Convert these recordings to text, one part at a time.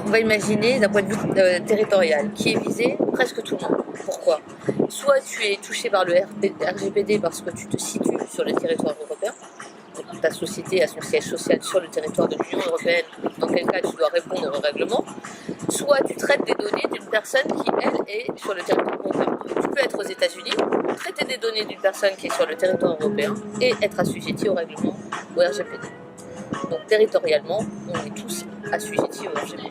On va imaginer d'un point de vue territorial, qui est visé presque tout le monde. Pourquoi? Soit tu es touché par le RGPD parce que tu te situes sur le territoire européen, donc ta société a son siège social sur le territoire de l'Union européenne, dans quel cas tu dois répondre au règlement, soit tu traites des données d'une personne qui, elle, est sur le territoire européen. Tu peux être aux États-Unis, traiter des données d'une personne qui est sur le territoire européen et être assujetti au règlement, au RGPD. Donc territorialement, on est tous assujettis au RGPD.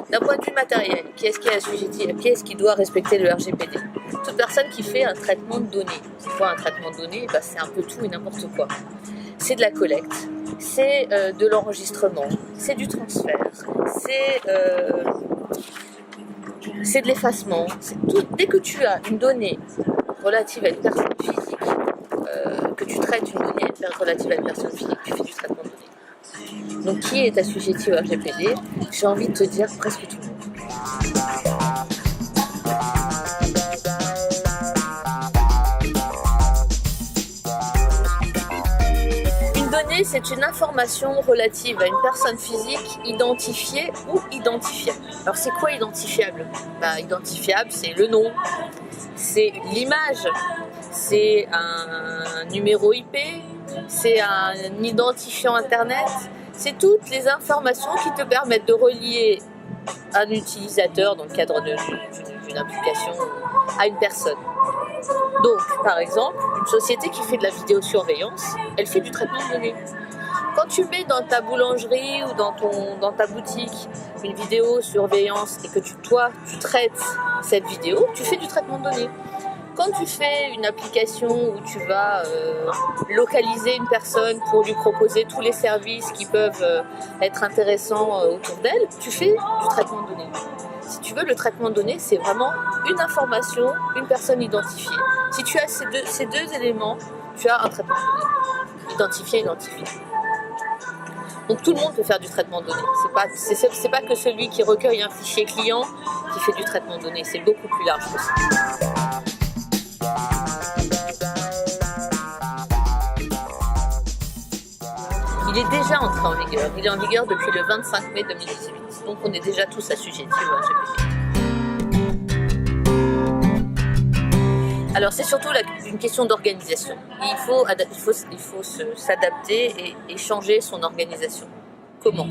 D'un point de vue matériel, qui est-ce qui est assujetti? Qui est-ce qui doit respecter le RGPD? Toute personne qui fait un traitement de données. C'est quoi un traitement de données? C'est un peu tout et n'importe quoi. C'est de la collecte, c'est de l'enregistrement, c'est du transfert, c'est de l'effacement. Dès que tu as une donnée relative à une personne physique, que tu traites une donnée relative à une personne physique, tu fais du traitement de données. Donc qui est assujetti au RGPD? J'ai envie de te dire presque tout le monde. Une donnée, c'est une information relative à une personne physique identifiée ou identifiable. Alors c'est quoi identifiable? Identifiable, c'est le nom, c'est l'image, c'est un numéro IP, c'est un identifiant internet, c'est toutes les informations qui te permettent de relier un utilisateur dans le cadre d'une application à une personne. Donc, par exemple, une société qui fait de la vidéosurveillance, elle fait du traitement de données. Quand tu mets dans ta boulangerie ou dans ta boutique une vidéosurveillance et que tu traites cette vidéo, tu fais du traitement de données. Quand tu fais une application où tu vas localiser une personne pour lui proposer tous les services qui peuvent être intéressants autour d'elle, tu fais du traitement de données. Si tu veux, le traitement de données, c'est vraiment une information, une personne identifiée. Si tu as ces deux éléments, tu as un traitement de données. Identifié. Donc tout le monde peut faire du traitement de données. C'est pas que celui qui recueille un fichier client qui fait du traitement de données. C'est beaucoup plus large que ça. Il est déjà entré en vigueur. Il est en vigueur depuis le 25 mai 2018. Donc on est déjà tous assujettis au RGPD. Alors c'est surtout une question d'organisation. Il faut s'adapter et changer son organisation. Comment?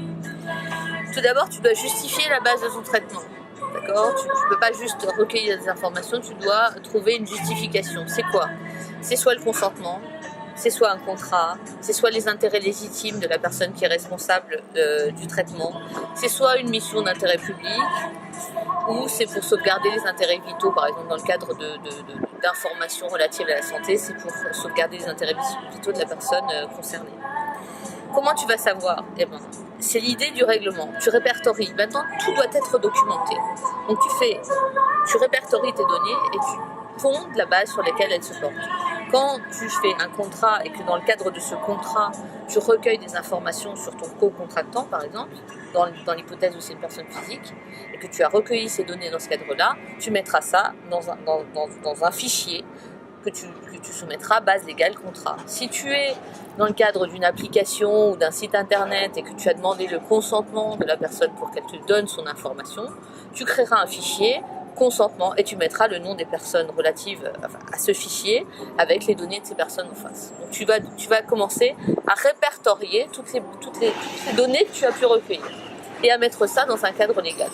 Tout d'abord, tu dois justifier la base de ton traitement. D'accord? Tu ne peux pas juste recueillir des informations, tu dois trouver une justification. C'est quoi? C'est soit le consentement, c'est soit un contrat, c'est soit les intérêts légitimes de la personne qui est responsable du traitement, c'est soit une mission d'intérêt public, ou c'est pour sauvegarder les intérêts vitaux, par exemple dans le cadre d'informations relatives à la santé, c'est pour sauvegarder les intérêts vitaux de la personne concernée. Comment tu vas savoir? C'est l'idée du règlement. Tu répertories. Maintenant, tout doit être documenté. Donc tu répertories tes données et tu fondes la base sur laquelle elles se portent. Quand tu fais un contrat et que dans le cadre de ce contrat, tu recueilles des informations sur ton co-contractant, par exemple, dans l'hypothèse où c'est une personne physique, et que tu as recueilli ces données dans ce cadre-là, tu mettras ça dans un fichier que tu soumettras base légale contrat. Si tu es dans le cadre d'une application ou d'un site internet et que tu as demandé le consentement de la personne pour qu'elle te donne son information, tu créeras un fichier consentement et tu mettras le nom des personnes relatives à ce fichier avec les données de ces personnes en face. Donc tu vas commencer à répertorier toutes les données que tu as pu recueillir et à mettre ça dans un cadre légal.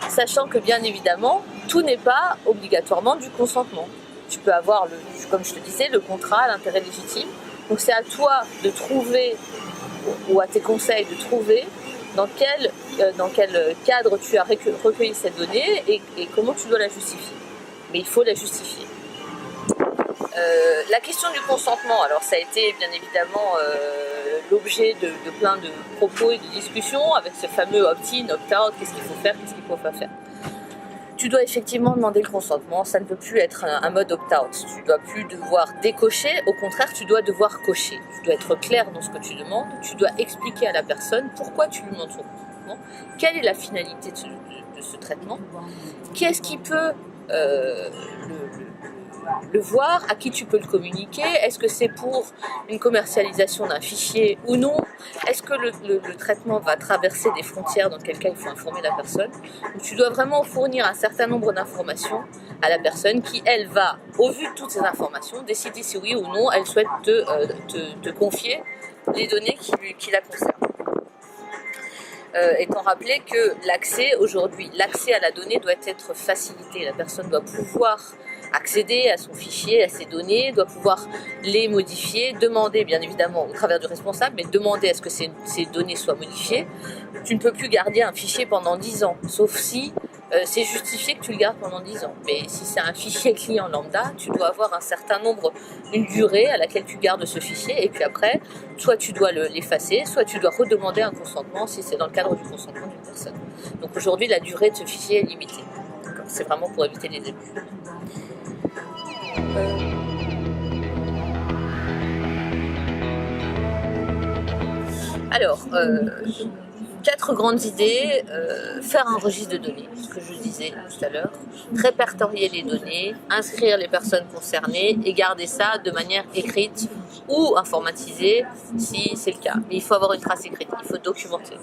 Sachant que bien évidemment, tout n'est pas obligatoirement du consentement. Tu peux avoir, comme je te disais, le contrat, l'intérêt légitime. Donc c'est à toi de trouver, ou à tes conseils de trouver, dans quel cadre tu as recueilli cette donnée et comment tu dois la justifier. Mais il faut la justifier. La question du consentement, alors ça a été bien évidemment l'objet de plein de propos et de discussions avec ce fameux opt-in, opt-out, qu'est-ce qu'il faut faire, qu'est-ce qu'il ne faut pas faire. tu dois effectivement demander le consentement. Ça ne peut plus être un mode opt-out. Tu ne dois plus devoir décocher. Au contraire, tu dois devoir cocher. Tu dois être clair dans ce que tu demandes. Tu dois expliquer à la personne pourquoi tu lui demandes son consentement. Quelle est la finalité de ce traitement? Qu'est-ce qui peut le voir, à qui tu peux le communiquer, est-ce que c'est pour une commercialisation d'un fichier ou non, est-ce que le traitement va traverser des frontières, dans quel cas il faut informer la personne. Donc tu dois vraiment fournir un certain nombre d'informations à la personne qui, elle, va, au vu de toutes ces informations, décider si oui ou non elle souhaite te confier les données qui la concernent. Étant rappelé que aujourd'hui, l'accès à la donnée doit être facilité. La personne doit pouvoir accéder à son fichier, à ses données, doit pouvoir les modifier, demander bien évidemment au travers du responsable, mais demander à ce que ces données soient modifiées. Tu ne peux plus garder un fichier pendant 10 ans, sauf si c'est justifié que tu le gardes pendant 10 ans. Mais si c'est un fichier client lambda, tu dois avoir un certain nombre, une durée à laquelle tu gardes ce fichier, et puis après, soit tu dois l'effacer, soit tu dois redemander un consentement si c'est dans le cadre du consentement d'une personne. Donc aujourd'hui, la durée de ce fichier est limitée. C'est vraiment pour éviter les abus. Alors, 4 grandes idées. Faire un registre de données, ce que je disais tout à l'heure, répertorier les données, inscrire les personnes concernées et garder ça de manière écrite ou informatisée si c'est le cas. Mais il faut avoir une trace écrite, il faut documenter.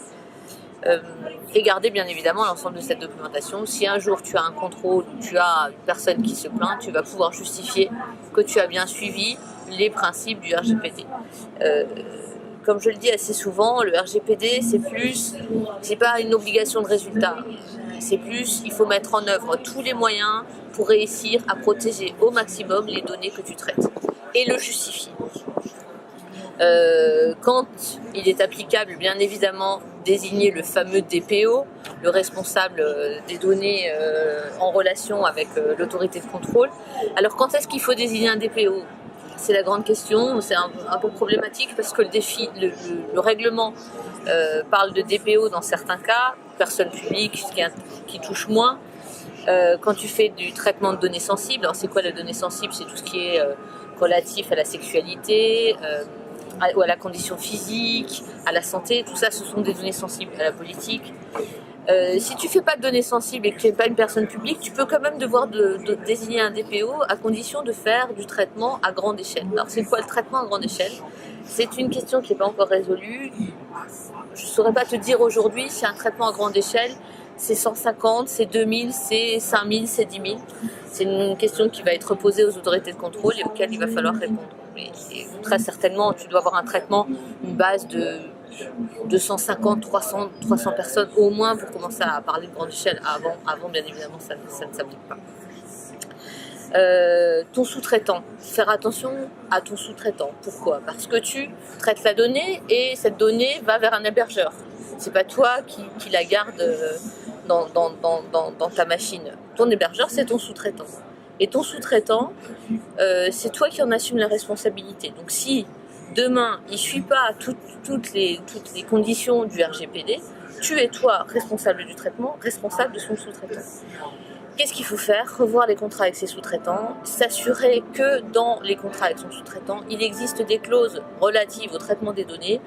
Et garder bien évidemment l'ensemble de cette documentation. Si un jour tu as un contrôle ou tu as une personne qui se plaint, tu vas pouvoir justifier que tu as bien suivi les principes du RGPD. Comme je le dis assez souvent, le RGPD c'est pas une obligation de résultat. C'est plus, il faut mettre en œuvre tous les moyens pour réussir à protéger au maximum les données que tu traites et le justifier. Quand il est applicable, bien évidemment, désigner le fameux DPO, le responsable des données en relation avec l'autorité de contrôle. Alors quand est-ce qu'il faut désigner un DPO ? C'est la grande question, c'est un peu problématique parce que le règlement parle de DPO dans certains cas, personnes publiques qui touchent moins. Quand tu fais du traitement de données sensibles, alors c'est quoi la donnée sensible ? C'est tout ce qui est relatif à la sexualité, ou à la condition physique, à la santé, tout ça ce sont des données sensibles, à la politique. Si tu fais pas de données sensibles et que tu n'es pas une personne publique, tu peux quand même devoir désigner un DPO à condition de faire du traitement à grande échelle. Alors c'est quoi le traitement à grande échelle ? C'est une question qui n'est pas encore résolue. Je ne saurais pas te dire aujourd'hui si un traitement à grande échelle c'est 150, c'est 2000, c'est 5000, c'est 10 000. C'est une question qui va être posée aux autorités de contrôle et auxquelles il va falloir répondre. Mais très certainement, tu dois avoir un traitement, une base de 250, 300 personnes au moins pour commencer à parler de grande échelle. Avant bien évidemment, ça ne s'applique pas. Ton sous-traitant, faire attention à ton sous-traitant. Pourquoi ? Parce que tu traites la donnée et cette donnée va vers un hébergeur. C'est pas toi qui la garde dans ta machine. Ton hébergeur, c'est ton sous-traitant. Et ton sous-traitant, c'est toi qui en assumes la responsabilité. Donc si demain, il ne suit pas toutes les conditions du RGPD, tu es toi responsable du traitement, responsable de son sous-traitant. Qu'est-ce qu'il faut faire ? Revoir les contrats avec ses sous-traitants, s'assurer que dans les contrats avec son sous-traitant, il existe des clauses relatives au traitement des données.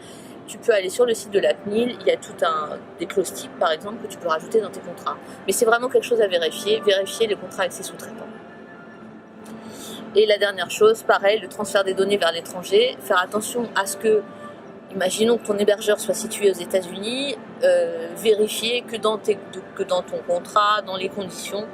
Tu peux aller sur le site de la CNIL, il y a des clauses types par exemple que tu peux rajouter dans tes contrats. Mais c'est vraiment quelque chose à vérifier les contrats avec ses sous-traitants. Et la dernière chose, pareil, le transfert des données vers l'étranger, faire attention à ce que, imaginons que ton hébergeur soit situé aux États-Unis, vérifier que dans ton contrat, dans les conditions,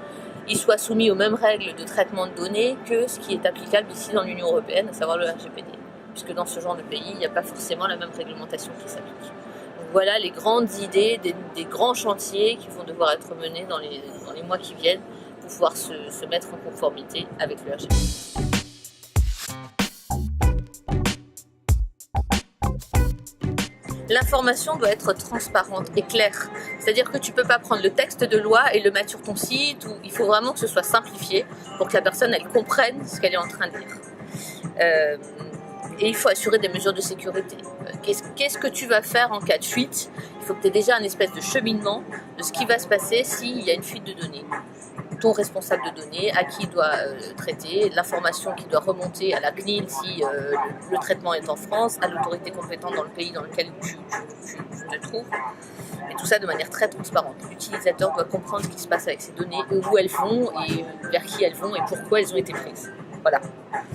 il soit soumis aux mêmes règles de traitement de données que ce qui est applicable ici dans l'Union européenne, à savoir le RGPD. Puisque dans ce genre de pays, il n'y a pas forcément la même réglementation qui s'applique. Donc voilà les grandes idées des grands chantiers qui vont devoir être menés dans les mois qui viennent pour pouvoir se mettre en conformité avec le RGPD. L'information doit être transparente et claire. C'est-à-dire que tu ne peux pas prendre le texte de loi et le mettre sur ton site. Il faut vraiment que ce soit simplifié pour que la personne elle comprenne ce qu'elle est en train de lire. Et il faut assurer des mesures de sécurité. Qu'est-ce que tu vas faire en cas de fuite ? Il faut que tu aies déjà un espèce de cheminement de ce qui va se passer s'il y a une fuite de données. ton responsable de données, à qui il doit traiter, l'information qui doit remonter à la CNIL si le traitement est en France, à l'autorité compétente dans le pays dans lequel tu te trouves, et tout ça de manière très transparente. L'utilisateur doit comprendre ce qui se passe avec ces données, où elles vont, et vers qui elles vont, et pourquoi elles ont été prises. Voilà.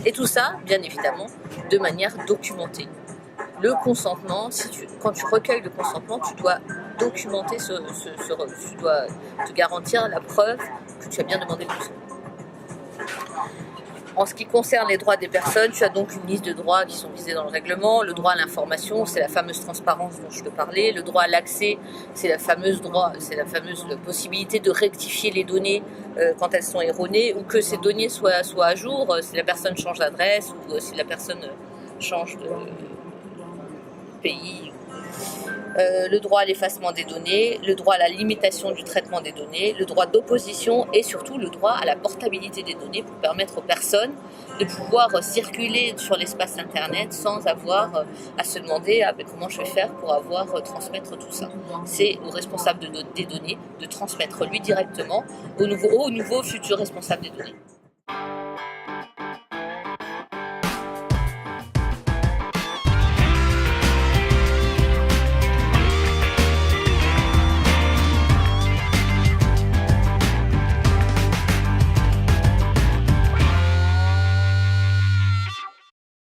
Et tout ça, bien évidemment, de manière documentée. Le consentement, quand tu recueilles le consentement, tu dois documenter tu dois te garantir la preuve que tu as bien demandé le consentement. En ce qui concerne les droits des personnes, tu as donc une liste de droits qui sont visés dans le règlement. Le droit à l'information, c'est la fameuse transparence dont je te parlais. Le droit à l'accès, c'est la fameuse possibilité de rectifier les données quand elles sont erronées, ou que ces données soient à jour si la personne change d'adresse ou si la personne change de pays. Le droit à l'effacement des données, le droit à la limitation du traitement des données, le droit d'opposition et surtout le droit à la portabilité des données pour permettre aux personnes de pouvoir circuler sur l'espace internet sans avoir à se demander comment je vais faire pour transmettre tout ça. C'est au responsable des données de transmettre lui directement au nouveau futur responsable des données.